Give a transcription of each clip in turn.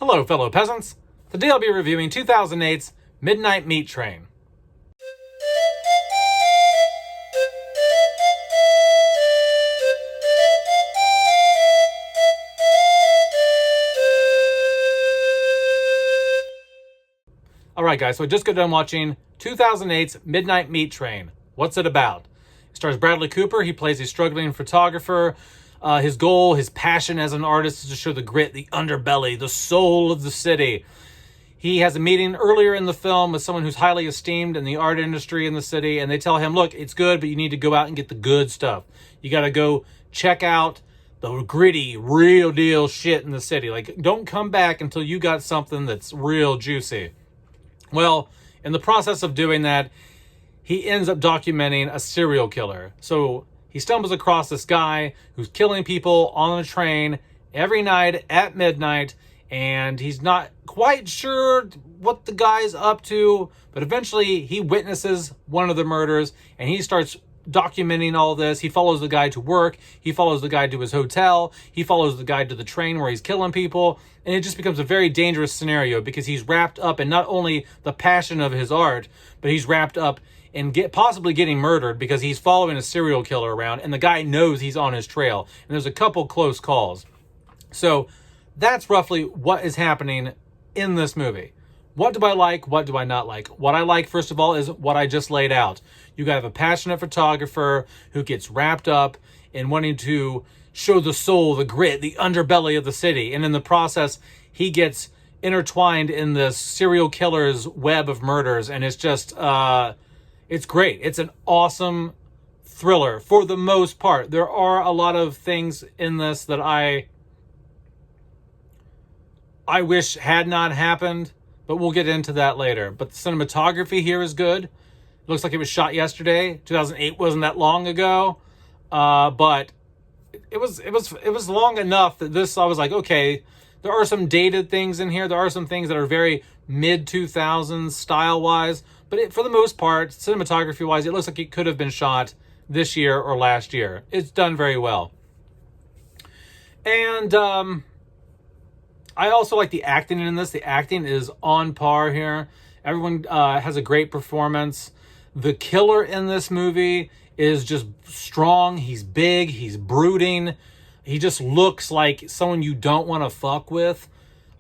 Hello, fellow peasants. Today I'll be reviewing 2008's Midnight Meat Train. Alright guys, so I just got done watching 2008's Midnight Meat Train. What's it about? It stars Bradley Cooper. He plays a struggling photographer. His goal, his passion as an artist is to show the grit, the underbelly, the soul of the city. He has a meeting earlier in the film with someone who's highly esteemed in the art industry in the city, and they tell him, look, it's good, but you need to go out and get the good stuff. You got to go check out the gritty, real deal shit in the city. Like, don't come back until you got something that's real juicy. Well, in the process of doing that, he ends up documenting a serial killer. So he stumbles across this guy who's killing people on a train every night at midnight, and he's not quite sure what the guy's up to, but eventually he witnesses one of the murders, and he starts documenting all this. He follows the guy to work, he follows the guy to his hotel, he follows the guy to the train where he's killing people, and it just becomes a very dangerous scenario because he's wrapped up in not only the passion of his art, but he's wrapped up in possibly getting murdered because he's following a serial killer around, and the guy knows he's on his trail, and there's a couple close calls. So that's roughly what is happening in this movie. What do I like? What do I not like? What I like, first of all, is what I just laid out. You have a passionate photographer who gets wrapped up in wanting to show the soul, the grit, the underbelly of the city. And in the process, he gets intertwined in this serial killer's web of murders. And it's just, it's great. It's an awesome thriller for the most part. There are a lot of things in this that I wish had not happened, but we'll get into that later. But the cinematography here is good. It looks like it was shot yesterday. 2008 wasn't that long ago, but it was long enough that I was like, okay, there are some dated things in here. There are some things that are very mid 2000s style wise, but for the most part, cinematography wise, it looks like it could have been shot this year or last year. It's done very well, and I also like the acting in this. The acting is on par here. Everyone has a great performance. The killer in this movie is just strong. He's big. He's brooding. He just looks like someone you don't want to fuck with.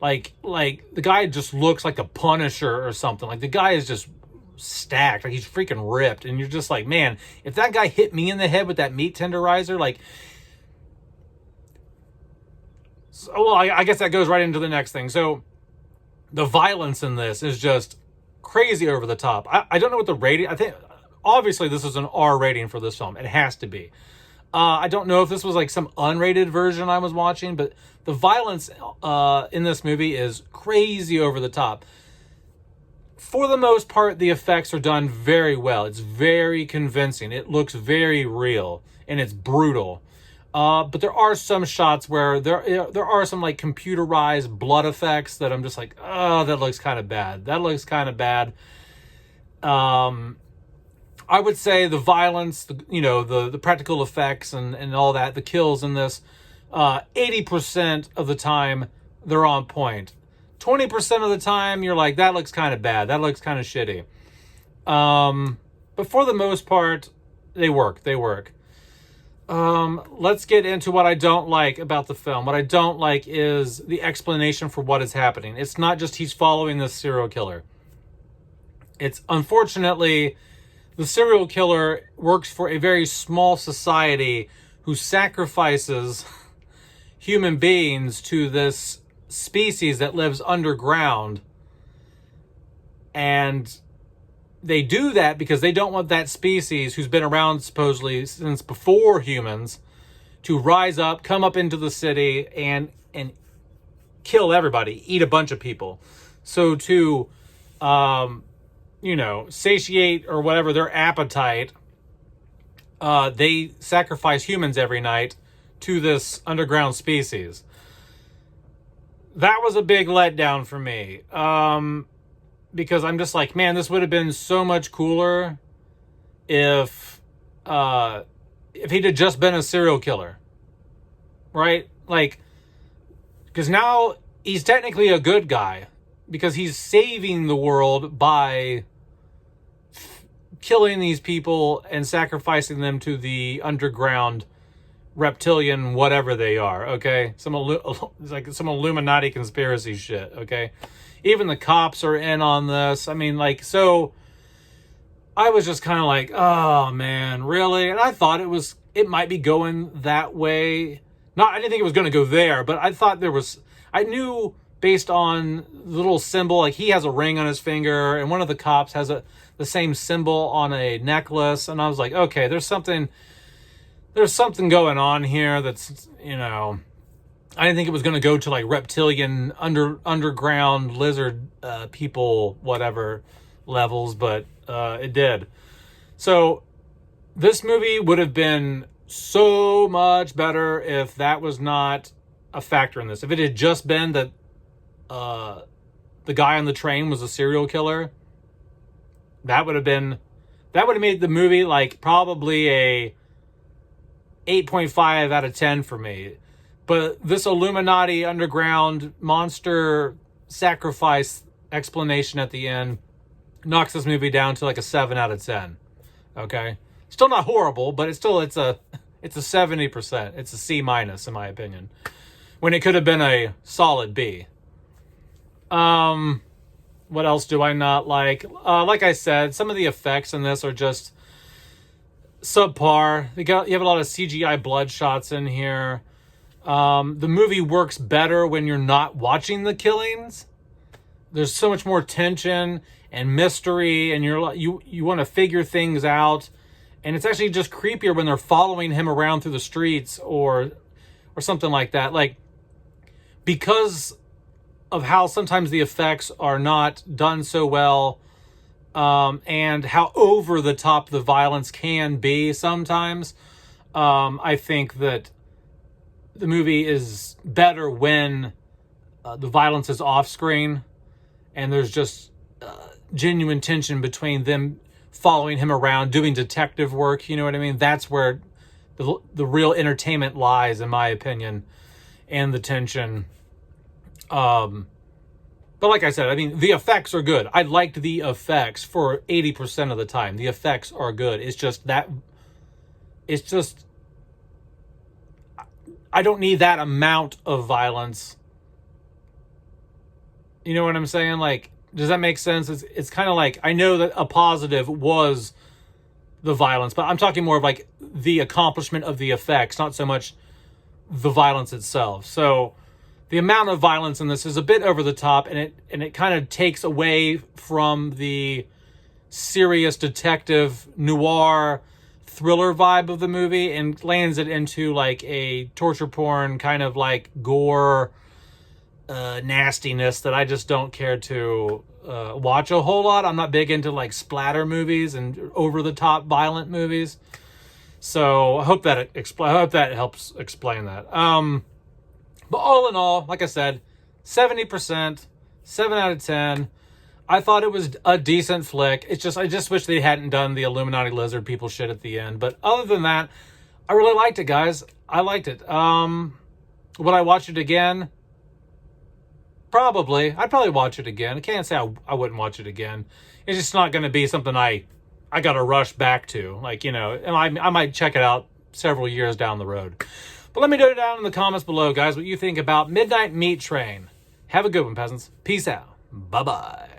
Like the guy just looks like the Punisher or something. Like the guy is just stacked. Like he's freaking ripped. And you're just like, man, if that guy hit me in the head with that meat tenderizer, like... Well, I guess that goes right into the next thing. So the violence in this is just crazy over the top. I don't know what the rating... I think, obviously, this is an R rating for this film. It has to be. I don't know if this was like some unrated version I was watching, but the violence in this movie is crazy over the top. For the most part, the effects are done very well. It's very convincing. It looks very real, and it's brutal. But there are some shots where there are some like computerized blood effects that I'm just like, oh, that looks kind of bad. That looks kind of bad. I would say the violence, the practical effects and all that, the kills in this, 80% of the time they're on point. 20% of the time you're like, that looks kind of bad. That looks kind of shitty. But for the most part, they work. Let's get into what I don't like about the film. What I don't like is the explanation for what is happening. It's not just he's following this serial killer. It's unfortunately the serial killer works for a very small society who sacrifices human beings to this species that lives underground. And they do that because they don't want that species, who's been around supposedly since before humans, to rise up, come up into the city, and kill everybody, eat a bunch of people. So to, satiate or whatever their appetite, they sacrifice humans every night to this underground species. That was a big letdown for me. Because I'm just like, man, this would have been so much cooler if he'd have just been a serial killer, right? Like, because now he's technically a good guy because he's saving the world by killing these people and sacrificing them to the underground reptilian whatever they are, okay? Like some Illuminati conspiracy shit, okay? Even the cops are in on this. I mean, like, so I was just kind of like, oh man, really? And I thought it might be going that way. I didn't think it was going to go there, but I thought I knew based on the little symbol, like he has a ring on his finger and one of the cops has the same symbol on a necklace. And I was like, okay, there's something going on here that's, I didn't think it was going to go to like reptilian underground lizard people, whatever levels, but it did. So this movie would have been so much better if that was not a factor in this. If it had just been that the guy on the train was a serial killer, that would have made the movie like probably a 8.5 out of 10 for me. But this Illuminati underground monster sacrifice explanation at the end knocks this movie down to like a 7 out of 10. Okay? Still not horrible, but it's a 70%. It's a C minus in my opinion. When it could have been a solid B. What else do I not like? Like I said, some of the effects in this are just subpar. You have a lot of CGI blood shots in here. The movie works better when you're not watching the killings. There's so much more tension and mystery, and you want to figure things out. And it's actually just creepier when they're following him around through the streets or something like that. Like, because of how sometimes the effects are not done so well, and how over the top the violence can be sometimes, I think that the movie is better when the violence is off screen and there's just genuine tension between them following him around, doing detective work, you know what I mean? That's where the real entertainment lies, in my opinion, and the tension. But like I said, I mean, the effects are good. I liked the effects for 80% of the time. The effects are good. It's just I don't need that amount of violence. You know what I'm saying? Like, does that make sense? It's kind of like, I know that a positive was the violence, but I'm talking more of like the accomplishment of the effects, not so much the violence itself. So the amount of violence in this is a bit over the top, and it kind of takes away from the serious detective noir thriller vibe of the movie and lands it into like a torture porn kind of like gore nastiness that I just don't care to watch a whole lot. I'm not big into like splatter movies and over the top violent movies. So I hope that helps explain that. But all in all, like I said, 70%, 7 out of 10. I thought it was a decent flick. I just wish they hadn't done the Illuminati lizard people shit at the end. But other than that, I really liked it, guys. I liked it. Would I watch it again? Probably. I'd probably watch it again. I can't say I wouldn't watch it again. It's just not going to be something I got to rush back to. Like, and I might check it out several years down the road. But let me know down in the comments below, guys, what you think about Midnight Meat Train. Have a good one, peasants. Peace out. Bye-bye.